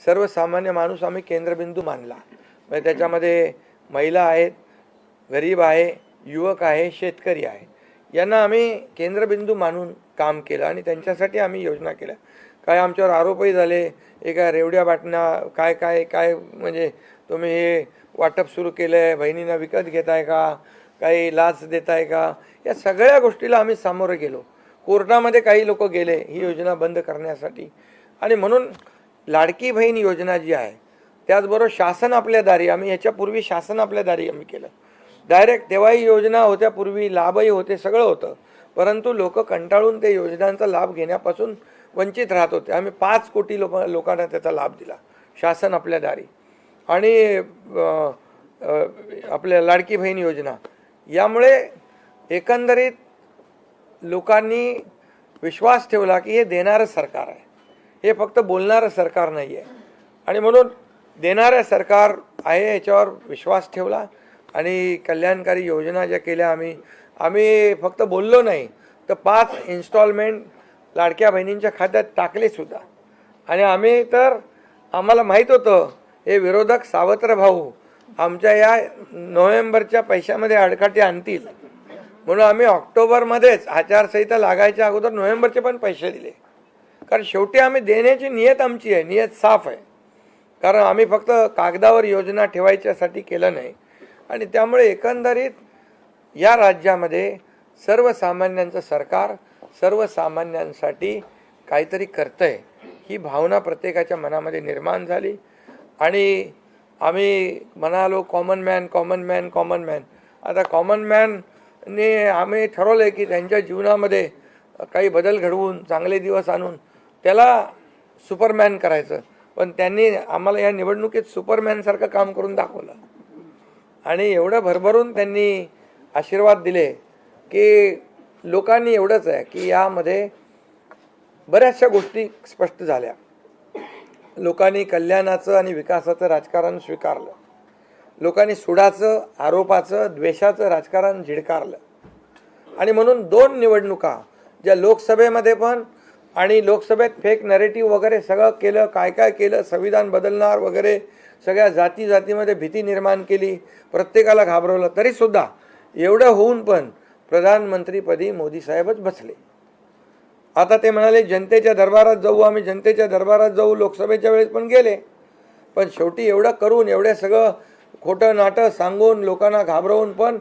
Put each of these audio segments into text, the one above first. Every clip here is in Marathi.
सर्वसामान्य माणूस आम्ही केंद्रबिंदू मानला. म्हणजे त्याच्यामध्ये महिला आहेत, गरीब आहे, युवक आहे, शेतकरी आहे, यांना आम्ही केंद्रबिंदू मानून काम केलं आणि त्यांच्यासाठी आम्ही योजना केल्या. काय आमच्यावर आरोपही झाले, एका रेवड्या बाटण्या काय काय काय म्हणजे तुम्ही हे वाटप सुरू केलं आहे, बहिणींना विकत घेताय का, काही लाच देताय का, या सगळ्या गोष्टीला आम्ही सामोरे गेलो. कोर्टामध्ये काही लोक गेले ही योजना बंद करण्यासाठी. आणि म्हणून लाडकी बहीण योजना जी आहे, त्याचबरोबर शासन आपल्या दारी, आम्ही याच्यापूर्वी शासन आपल्या दारी आम्ही केलं. डायरेक्ट तेव्हाही योजना होत्या, पूर्वी लाभही होते, सगळं होतं, परंतु लोक कंटाळून ते योजनांचा लाभ घेण्यापासून वंचित राहत होते. आम्ही 5 कोटी लोकांना त्याचा लाभ दिला, शासन आपल्या दारी. आणि आपल्या लाडकी बहीण योजना, यामुळे एकंदरीत लोकांनी विश्वास ठेवला की हे देणारं सरकार आहे, हे फक्त बोलणारं सरकार नाही आहे. आणि म्हणून देणारं सरकार आहे याच्यावर विश्वास ठेवला आणि कल्याणकारी योजना ज्या केल्या आम्ही फक्त बोललो नाही, तर 5 इन्स्टॉलमेंट लाडक्या बहिणींच्या खात्यात टाकले सुद्धा. आणि आम्हाला माहीत होतं हे विरोधक सावत्र भाऊ आमच्या या नोव्हेंबरच्या पैशामध्ये अडकाटी आणतील, म्हणून आम्ही ऑक्टोबरमध्येच आचारसंहिता लागायच्या अगोदर नोव्हेंबरचे पण पैसे दिले. कारण शेवटी आम्ही देण्याची नियत आमची आहे, नियत साफ आहे. कारण आम्ही फक्त कागदावर योजना ठेवायच्यासाठी केलं नाही. आणि त्यामुळे एकंदरीत या राज्यामध्ये सर्वसामान्यांचं सरकार सर्वसामान्यांसाठी काहीतरी करतंय ही भावना प्रत्येकाच्या मनामध्ये निर्माण झाली. आणि आम्ही म्हणालो कॉमन मॅन. आता कॉमन मॅनने आम्ही ठरवलं आहे की त्यांच्या जीवनामध्ये काही बदल घडवून चांगले दिवस आणून त्याला सुपरमॅन करायचं. पण त्यांनी आम्हाला या निवडणुकीत सुपरमॅनसारखं काम करून दाखवलं आणि एवढं भरभरून त्यांनी आशीर्वाद दिले की लोकांनी एवढंच आहे की यामध्ये बऱ्याचशा गोष्टी स्पष्ट झाल्या. लोकांनी कल्याणाचं आणि विकासाचं राजकारण स्वीकारलं. लोकांनी सुडाचं, आरोपाचं, द्वेषाचं राजकारण झिडकारलं. आणि म्हणून 2 निवडणुका ज्या लोकसभेमध्ये पण आणि लोकसभेत फेक नरेटिव्ह वगैरे सगळं केलं, काय काय केलं, संविधान बदलणार वगैरे, सगळ्या जातीमध्ये भीती निर्माण केली, प्रत्येकाला घाबरवलं, तरीसुद्धा एवढं होऊन पण प्रधानमंत्रीपदी मोदी साहेबच बसले. आता ते म्हणाले जनतेच्या दरबारात जाऊ, आम्ही जनतेच्या दरबारात जाऊ, लोकसभेच्या वेळेस पण गेले. पण शेवटी एवढं करून, एवढं सगळं खोटं नाटं सांगून, लोकांना घाबरवून पण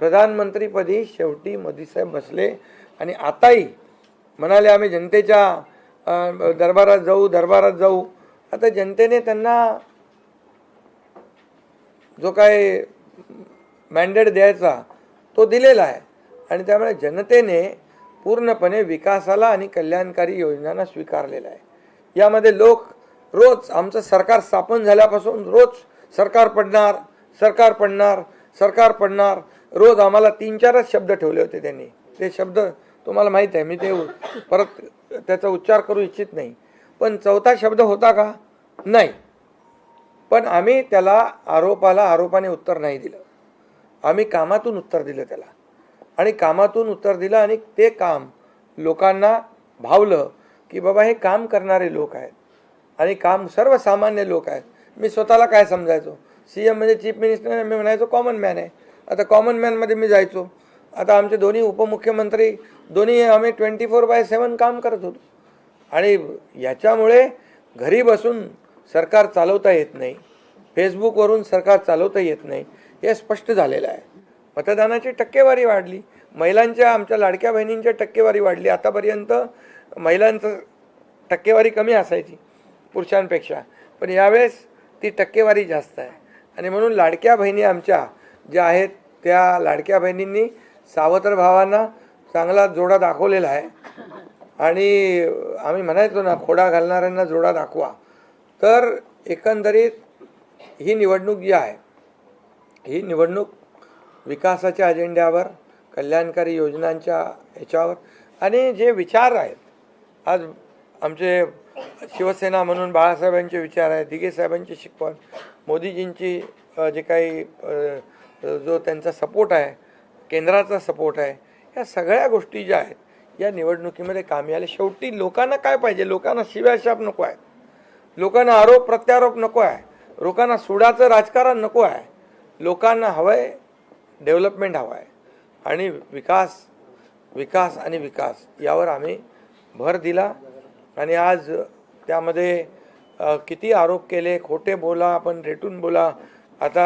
प्रधानमंत्रीपदी शेवटी मोदी साहेब बसले. आणि आताही म्हणाले आम्ही जनतेच्या दरबारात जाऊ. आता जनतेने त्यांना जो काय मॅन्डेट द्यायचा तो दिलेला आहे. आणि त्यामुळे जनतेने पूर्णपणे विकासाला आणि कल्याणकारी योजनांना स्वीकारलेला आहे. यामध्ये लोक रोज आमचं सरकार स्थापन झाल्यापासून रोज सरकार पडणार रोज आम्हाला 3-4च शब्द ठेवले होते त्यांनी. ते शब्द तुम्हाला माहीत आहे, मी ते परत त्याचा उच्चार करू इच्छित नाही. पण 4था शब्द होता का? नाही. पण आम्ही त्याला आरोपाने उत्तर नाही दिलं. आम्ही कामातून उत्तर दिलं त्याला. आणि कामातून उत्तर दिलं आणि ते काम लोकांना भावलं की बाबा हे काम करणारे लोक आहेत आणि काम सर्वसामान्य लोक आहेत. मी स्वतःला काय समजायचो, CM म्हणजे चीफ मिनिस्टर, मी म्हणायचो कॉमन मॅन आहे. आता कॉमन मॅनमध्ये मी जायचो. आता आमचे दोन्ही उपमुख्यमंत्री दोन्ही आम्ही 24/7 काम करत होतो. आणि याच्यामुळे घरी बसून सरकार चालवता येत नाही, फेसबुकवरून सरकार चालवता येत नाही, हे स्पष्ट झालेलं आहे. मतदानाची टक्केवारी वाढली, आमच्या लाडक्या बहिणींची टक्केवारी वाढली. आतापर्यंत महिलांचं टक्केवारी कमी असायची पुरुषांपेक्षा, पण यावेळेस ती टक्केवारी जास्त आहे. आणि म्हणून लाडक्या बहिणी आमच्या ज्या आहेत त्या लाडक्या बहिणींनी सावत्र भावांना चांगला जोडा दाखवलेला आहे. आणि आम्ही म्हणायचो ना, खोडा घालणाऱ्यांना जोडा दाखवा. तर एकंदरीत ही निवडणूक जी आहे, ही निवडणूक विकासाच्या अजेंड्यावर, कल्याणकारी योजनांच्या ह्याच्यावर आणि जे विचार आहेत, आज आमचे शिवसेना म्हणून बाळासाहेबांचे विचार आहेत, दिघे साहेबांची शिकवण, मोदीजींची जे काही जो त्यांचा सपोर्ट आहे, केंद्राचा सपोर्ट आहे, या सगळ्या गोष्टी ज्या आहेत या निवडणुकीमध्ये कामी आल्या. शेवटी लोकांना काय पाहिजे? लोकांना शिव्याशाप नको आहेत. लोकांना आरोप प्रत्यारोप नको आहे, लोकांना सुडाचं राजकारण नको आहे, लोकांना हवं आहे डेव्हलपमेंट हवं आहे आणि विकास विकास आणि विकास यावर आम्ही भर दिला. आणि आज त्यामध्ये किती आरोप केले, खोटे बोला, आपण रेटून बोला. आता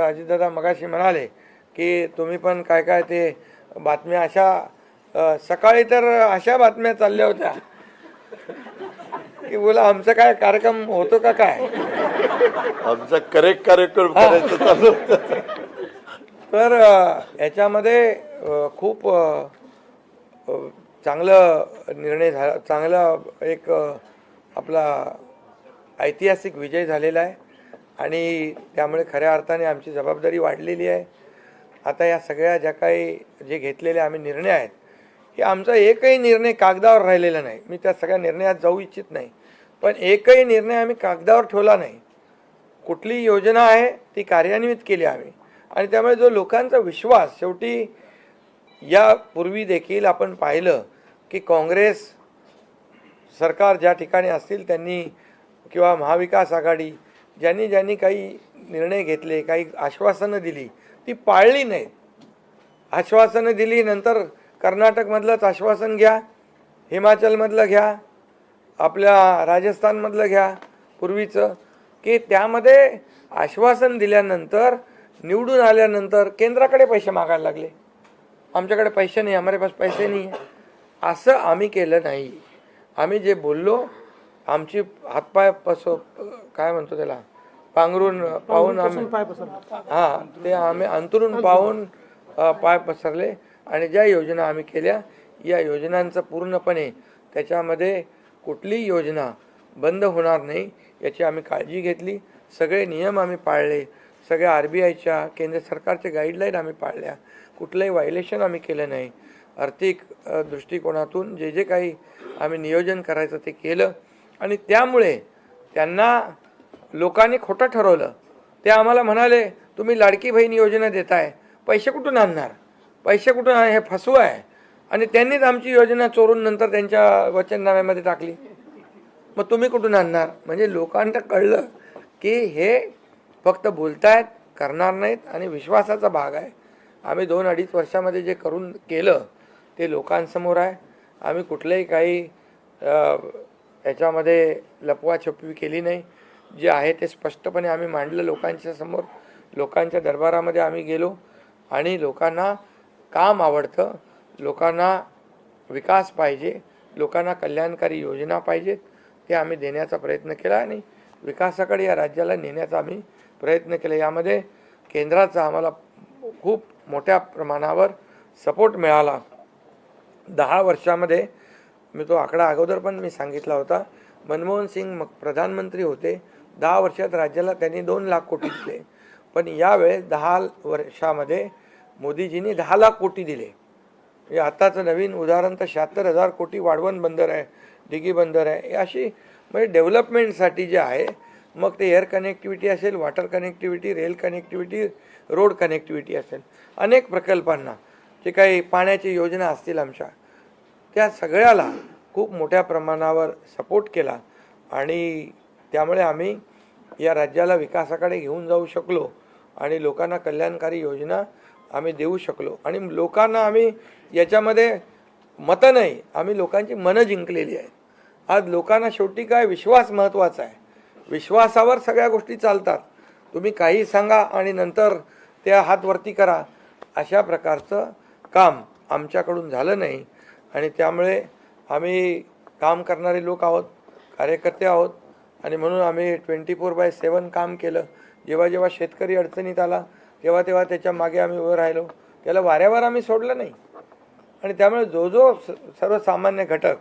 अजितदादा मगाशी म्हणाले की तुम्ही पण काय काय ते बातम्या अशा सकाळी तर अशा बातम्या चालल्या होत्या की बोला आमचा काय कार्यक्रम होतो का काय, आमचा करेक्ट कार्यक्रम करायचं चालू होतं. तर याच्यामध्ये खूप चांगलं निर्णय झाला, चांगला एक आपला ऐतिहासिक विजय झालेला आहे आणि त्यामुळे खऱ्या अर्थाने आमची जबाबदारी वाढलेली आहे. आता या सगळ्या ज्या काही जे घेतलेले आम्ही निर्णय आहेत, हे आमचा एकही निर्णय कागदावर राहिलेला नाही. मी त्या सगळ्या निर्णयात जाऊ इच्छित नाही, पण एकही निर्णय आम्ही कागदावर ठेवला नाही. कुठली योजना आहे ती कार्यान्वित केली आम्ही. आणि त्यामुळे जो लोकांचा विश्वास, शेवटी यापूर्वी देखील आपण पाहिलं की काँग्रेस सरकार ज्या ठिकाणी असतील त्यांनी किंवा महाविकास आघाडी ज्यांनी ज्यांनी काही निर्णय घेतले, काही आश्वासनं दिली, ती पाळली नाहीत. आश्वासनं दिली, नंतर कर्नाटकमधलंच आश्वासन घ्या, हिमाचलमधलं घ्या, आपल्या राजस्थानमधलं घ्या पूर्वीचं, की त्यामध्ये आश्वासन दिल्यानंतर निवडून आल्यानंतर केंद्राकडे पैसे मागायला लागले. आमच्याकडे पैसे नाही, हमारे पास पैसे नाही आहे. असं आम्ही केलं नाही. आम्ही जे बोललो, आमची हातपाय काय म्हणतो त्याला, पांघरून पाहून आम्ही ते आम्ही अंतरून पाहून पाय पसरले आणि ज्या योजना आम्ही केल्या, या योजनांचं पूर्णपणे त्याच्यामध्ये कुठलीही योजना बंद होणार नाही याची आम्ही काळजी घेतली. सगळे नियम आम्ही पाळले, सगळ्या RBIच्या केंद्र सरकारच्या गाईडलाईन आम्ही पाळल्या, कुठलंही व्हायलेशन आम्ही केलं नाही. आर्थिक दृष्टिकोनातून जे जे काही आम्ही नियोजन करायचं ते केलं आणि त्यामुळे त्यांना लोकांनी खोटं ठरवलं. ते आम्हाला म्हणाले तुम्ही लाडकी बहीण योजना देताय, पैसे कुठून आणणार, पैसे कुठून हे फसवं आहे. आणि त्यांनीच आमची योजना चोरून नंतर त्यांच्या वचननाम्यामध्ये टाकली. मग तुम्ही कुठून आणणार. म्हणजे लोकांना कळलं की हे फक्त बोलतायत, करणार नाहीत आणि विश्वासाचा भाग आहे. आम्ही 2-2.5 वर्षामध्ये जे करून केलं ते लोकांसमोर आहे. आम्ही कुठलंही काही याच्यामध्ये लपवाछपवी केली नाही. जे आहे ते स्पष्टपणे आम्ही मांडलं लोकांच्या समोर. लोकांच्या दरबारामध्ये आम्ही गेलो आणि लोकांना काम आवडतं, लोकांना विकास पाहिजे, लोकांना कल्याणकारी योजना पाहिजेत, ते आम्ही देण्याचा प्रयत्न केला आणि विकासाकडे या राज्याला नेण्याचा आम्ही प्रयत्न केला. यामध्ये केंद्राचा आम्हाला खूप मोठ्या प्रमाणावर सपोर्ट मिळाला. 10 वर्षामध्ये, मी तो आकडा अगोदर पण मी सांगितला होता, मनमोहन सिंग प्रधानमंत्री होते, 10 वर्षात राज्याला त्यांनी 2 लाख कोटी दिले. पण यावेळेस 10 वर्षामध्ये मोदीजींनी 10 लाख कोटी दिले. म्हणजे आताचं नवीन उदाहरण तर 76,000 कोटी वाढवण बंदर आहे, दिघी बंदर आहे, अशी म्हणजे डेव्हलपमेंटसाठी जे आहे, मग ते एअर कनेक्टिव्हिटी असेल, water connectivity, rail connectivity, road connectivity असेल, अनेक प्रकल्पांना जे काही पाण्याची योजना असतील आमच्या, त्या सगळ्याला खूप मोठ्या प्रमाणावर सपोर्ट केला आणि त्यामुळे आम्ही या राज्याला विकासाकडे घेऊन जाऊ शकलो आणि लोकांना कल्याणकारी योजना आम्ही देऊ शकलो. आणि लोकांना आम्ही याच्यामध्ये मतं नाही, आम्ही लोकांची मनं जिंकलेली आहेत. आज लोकांना शेवटी काय, विश्वास महत्त्वाचा आहे. विश्वासावर सगळ्या गोष्टी चालतात. तुम्ही काही सांगा आणि नंतर त्या हात वरती करा, अशा प्रकारचं काम आमच्याकडून झालं नाही. आणि त्यामुळे आम्ही काम करणारे लोक आहोत, कार्यकर्ते आहोत आणि म्हणून आम्ही 24/7 काम केलं. जेव्हा जेव्हा शेतकरी अडचणीत आला तेव्हा तेव्हा त्याच्या मागे आम्ही उभं राहिलो, त्याला वाऱ्यावर आम्ही सोडलं नाही. आणि त्यामुळे जो सर्वसामान्य घटक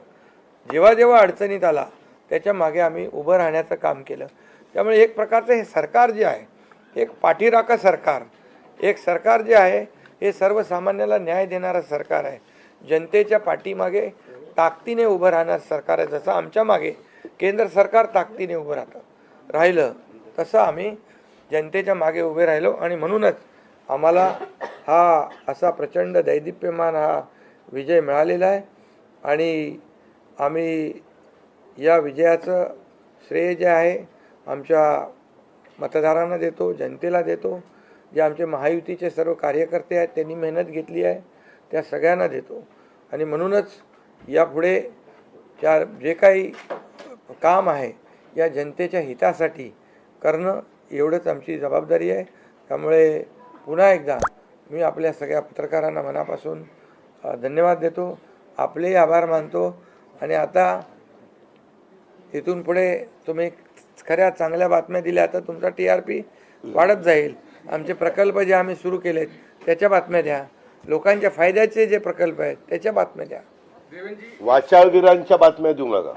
जेव्हा जेव्हा अडचणीत आला त्याच्या मागे आम्ही उभं राहण्याचं काम केलं. त्यामुळे एक प्रकारचं हे सरकार जे आहे, एक पाठीराखा सरकार, एक सरकार जे आहे हे सर्वसामान्याला न्याय देणारं सरकार आहे. जनतेच्या पाठीमागे ताकदीने उभं राहणारं सरकार आहे. जसं आमच्या मागे केंद्र सरकार ताकदीने उभं राहिलं, तसं आम्ही जनतेच्या मागे उभे राहिलो. आणि म्हणूनच आम्हाला हा असा प्रचंड दैदिप्यमान हा विजय मिळालेला आहे. आणि आम्ही या विजयाचं श्रेय जे आहे आमच्या मतदारांना देतो, जनतेला देतो. जे आमचे महायुतीचे सर्व कार्यकर्ते आहेत त्यांनी मेहनत घेतली आहे त्या सगळ्यांना देतो. आणि म्हणूनच यापुढे जे काही काम आहे या जनतेच्या हितासाठी करणं एवढंच आमची जबाबदारी आहे. त्यामुळे पुन्हा एकदा मी आपल्या सगळ्या पत्रकारांना मनापासून धन्यवाद देतो, आपलेही आभार मानतो. आणि आता इथून पुढे तुम्ही खऱ्या चांगल्या बातम्या दिल्या तर तुमचा TRP वाढत जाईल. आमचे प्रकल्प जे आम्ही सुरू केलेत त्याच्या बातम्या द्या, लोकांच्या फायद्याचे जे प्रकल्प आहेत त्याच्या बातम्या द्या. वाचाळवीरांच्या बातम्या देऊ नका.